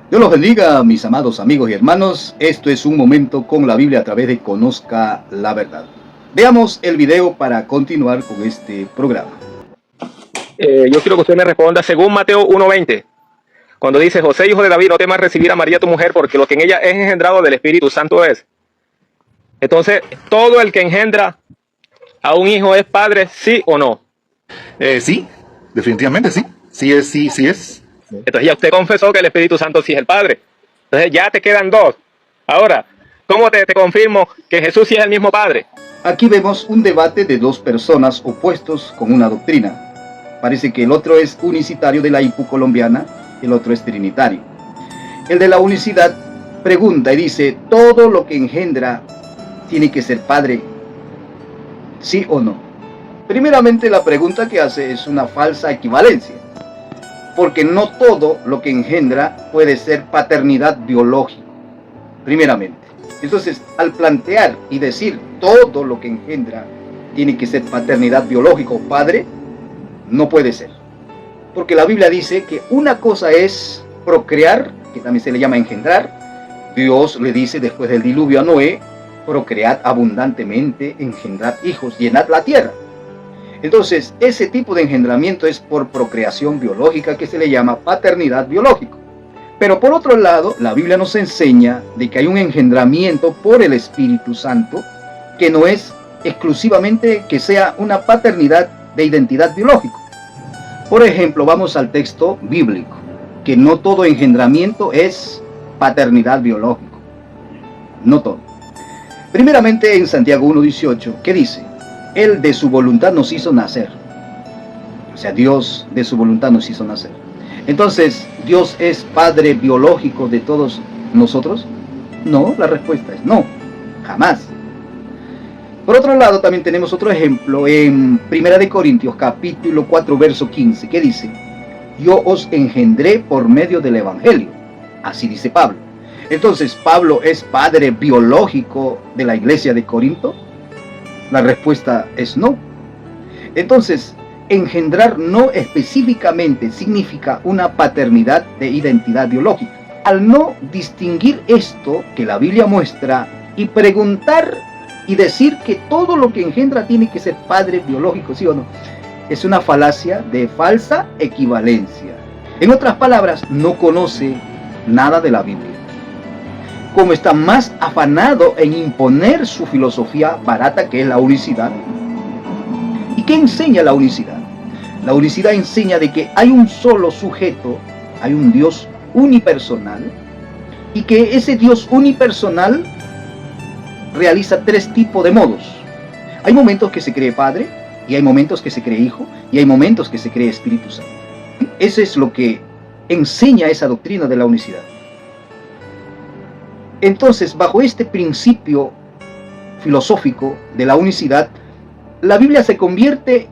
Dios los bendiga, mis amados amigos y hermanos. Esto es un momento con la Biblia a través de Conozca la Verdad. Veamos el video para continuar con este programa. Yo quiero que usted me responda según Mateo 1:20, cuando dice: José, hijo de David, no temas recibir a María tu mujer, porque lo que en ella es engendrado del Espíritu Santo es. Entonces, ¿todo el que engendra a un hijo es padre, sí o no? Sí, definitivamente sí. Sí es, sí, sí es. Entonces ya usted confesó que el Espíritu Santo sí es el Padre. Entonces ya te quedan dos. Ahora, ¿cómo te confirmo que Jesús sí es el mismo Padre? Aquí vemos un debate de dos personas opuestos con una doctrina. Parece que el otro es unicitario de la IPU colombiana, el otro es trinitario. El de la unicidad pregunta y dice: ¿todo lo que engendra tiene que ser padre? ¿Sí o no? Primeramente, la pregunta que hace es una falsa equivalencia, porque no todo lo que engendra puede ser paternidad biológica, primeramente. Entonces, al plantear y decir todo lo que engendra tiene que ser paternidad biológica o padre, no puede ser. Porque la Biblia dice que una cosa es procrear, que también se le llama engendrar. Dios le dice después del diluvio a Noé: procread abundantemente, engendrad hijos, llenad la tierra. Entonces, ese tipo de engendramiento es por procreación biológica, que se le llama paternidad biológica. Pero por otro lado, la Biblia nos enseña de que hay un engendramiento por el Espíritu Santo, que no es exclusivamente que sea una paternidad de identidad biológica. Por ejemplo, vamos al texto bíblico, que no todo engendramiento es paternidad biológica. No todo. Primeramente en Santiago 1:18, ¿qué dice? Él de su voluntad nos hizo nacer. O sea, Dios de su voluntad nos hizo nacer. Entonces, ¿Dios es padre biológico de todos nosotros? No, la respuesta es no, jamás. Por otro lado, también tenemos otro ejemplo en 1 Corintios capítulo 4, verso 15, que dice: yo os engendré por medio del Evangelio. Así dice Pablo. Entonces, ¿Pablo es padre biológico de la iglesia de Corinto? La respuesta es no. Entonces, engendrar no específicamente significa una paternidad de identidad biológica. Al no distinguir esto que la Biblia muestra y preguntar y decir que todo lo que engendra tiene que ser padre biológico, ¿sí o no?, es una falacia de falsa equivalencia. En otras palabras, no conoce nada de la Biblia. Como está más afanado en imponer su filosofía barata, que es la unicidad. ¿Y qué enseña la unicidad? La unicidad enseña de que hay un solo sujeto, hay un Dios unipersonal, y que ese Dios unipersonal realiza tres tipos de modos. Hay momentos que se cree Padre, y hay momentos que se cree Hijo, y hay momentos que se cree Espíritu Santo. Eso es lo que enseña esa doctrina de la unicidad. Entonces, bajo este principio filosófico de la unicidad, la Biblia se convierte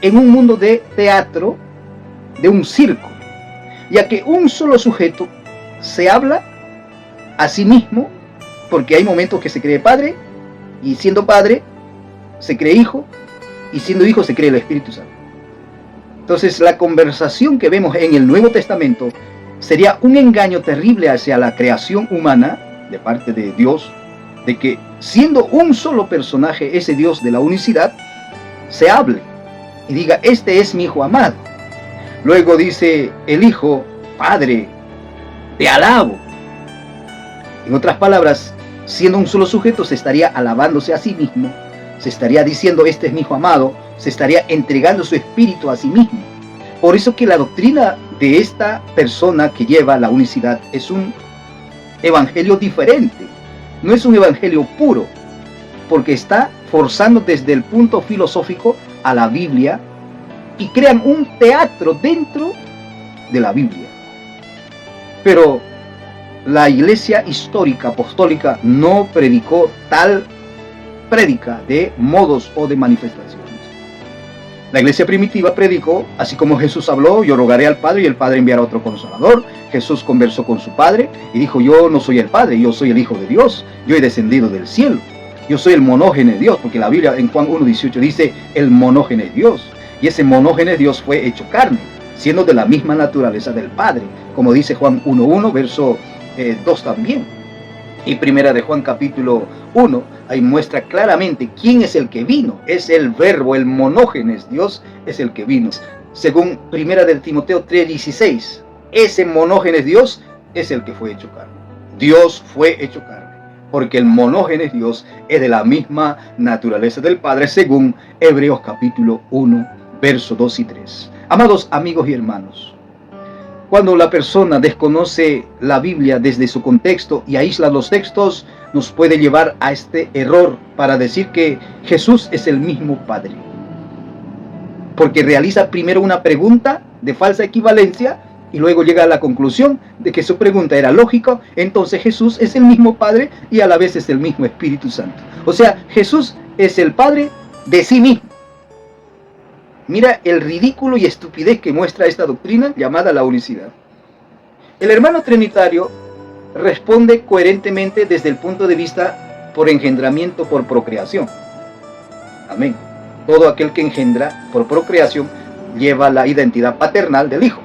en un mundo de teatro, de un circo, ya que un solo sujeto se habla a sí mismo, porque hay momentos que se cree Padre, y siendo Padre se cree Hijo, y siendo Hijo se cree el Espíritu Santo. Entonces, la conversación que vemos en el Nuevo Testamento sería un engaño terrible hacia la creación humana de parte de Dios, de que siendo un solo personaje, ese Dios de la unicidad, se hable y diga: este es mi Hijo amado. Luego dice el Hijo: Padre, te alabo. En otras palabras, siendo un solo sujeto, se estaría alabándose a sí mismo, se estaría diciendo: este es mi Hijo amado, se estaría entregando su espíritu a sí mismo. Por eso que la doctrina de esta persona que lleva la unicidad es un evangelio diferente, no es un evangelio puro, porque está forzando desde el punto filosófico a la Biblia y crean un teatro dentro de la Biblia. Pero la iglesia histórica apostólica no predicó tal prédica de modos o de manifestaciones. La iglesia primitiva predicó, así como Jesús habló: yo rogaré al Padre y el Padre enviará otro Consolador. Jesús conversó con su Padre y dijo: yo no soy el Padre, yo soy el Hijo de Dios, yo he descendido del cielo, yo soy el monógenes Dios, porque la Biblia en Juan 1:18 dice: el monógenes Dios, y ese monógenes Dios fue hecho carne. siendo de la misma naturaleza del Padre, como dice Juan 1:1, verso 2 también. Y primera de Juan capítulo 1, ahí muestra claramente quién es el que vino. Es el verbo, el monógenes, Dios es el que vino. Según primera de Timoteo 3:16, ese monógenes Dios es el que fue hecho carne. Dios fue hecho carne, porque el monógenes Dios es de la misma naturaleza del Padre, según Hebreos capítulo 1, verso 2 y 3. Amados amigos y hermanos, cuando la persona desconoce la Biblia desde su contexto y aísla los textos, nos puede llevar a este error para decir que Jesús es el mismo Padre. Porque realiza primero una pregunta de falsa equivalencia y luego llega a la conclusión de que su pregunta era lógica. Entonces Jesús es el mismo Padre y a la vez es el mismo Espíritu Santo. O sea, Jesús es el Padre de sí mismo. Mira el ridículo y estupidez que muestra esta doctrina llamada la unicidad. El hermano trinitario responde coherentemente desde el punto de vista por engendramiento por procreación. Amén. Todo aquel que engendra por procreación lleva la identidad paternal del Hijo.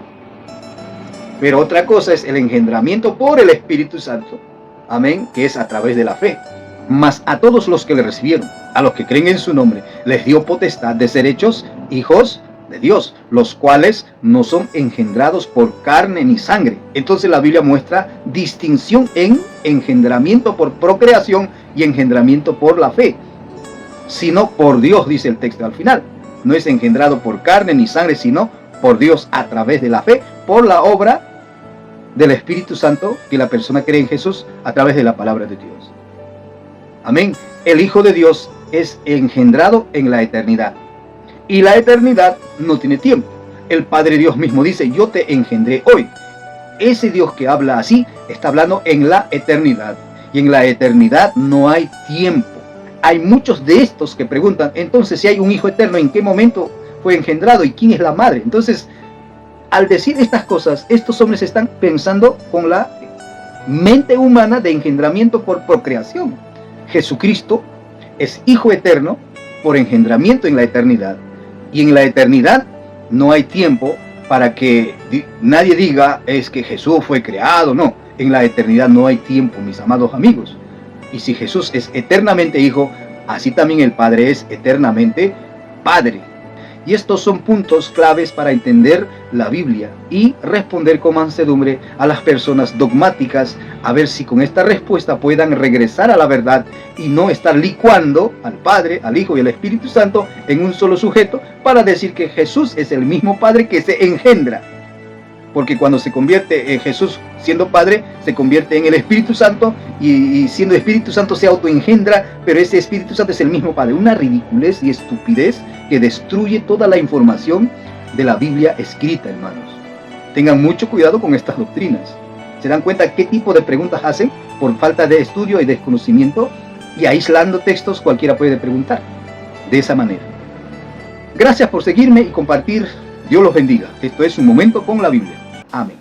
Pero otra cosa es el engendramiento por el Espíritu Santo. Amén, que es a través de la fe. Mas a todos los que le recibieron, a los que creen en su nombre, les dio potestad de ser hechos hijos de Dios, los cuales no son engendrados por carne ni sangre. Entonces la Biblia muestra distinción en engendramiento por procreación y engendramiento por la fe, sino por Dios, dice el texto al final. No es engendrado por carne ni sangre, sino por Dios a través de la fe, por la obra del Espíritu Santo, que la persona cree en Jesús a través de la palabra de Dios. Amén. El Hijo de Dios es engendrado en la eternidad. Y la eternidad no tiene tiempo. El Padre Dios mismo dice, yo te engendré hoy. Ese Dios que habla así, está hablando en la eternidad. Y en la eternidad no hay tiempo. Hay muchos de estos que preguntan, entonces si hay un Hijo eterno, ¿en qué momento fue engendrado? ¿Y quién es la madre? Entonces, al decir estas cosas, estos hombres están pensando con la mente humana de engendramiento por procreación. Jesucristo es Hijo eterno por engendramiento en la eternidad. Y en la eternidad no hay tiempo para que nadie diga es que Jesús fue creado. No, en la eternidad no hay tiempo, mis amados amigos. Y si Jesús es eternamente Hijo, así también el Padre es eternamente Padre. Y estos son puntos claves para entender la Biblia y responder con mansedumbre a las personas dogmáticas, a ver si con esta respuesta puedan regresar a la verdad y no estar licuando al Padre, al Hijo y al Espíritu Santo en un solo sujeto para decir que Jesús es el mismo Padre que se engendra. Porque cuando se convierte en Jesús siendo Padre, se convierte en el Espíritu Santo y siendo Espíritu Santo se autoengendra, pero ese Espíritu Santo es el mismo Padre. Una ridiculez y estupidez que destruye toda la información de la Biblia escrita, hermanos. Tengan mucho cuidado con estas doctrinas. Se dan cuenta qué tipo de preguntas hacen por falta de estudio y desconocimiento, y aislando textos cualquiera puede preguntar de esa manera. Gracias por seguirme y compartir. Dios los bendiga. Esto es Un Momento con la Biblia. Amén.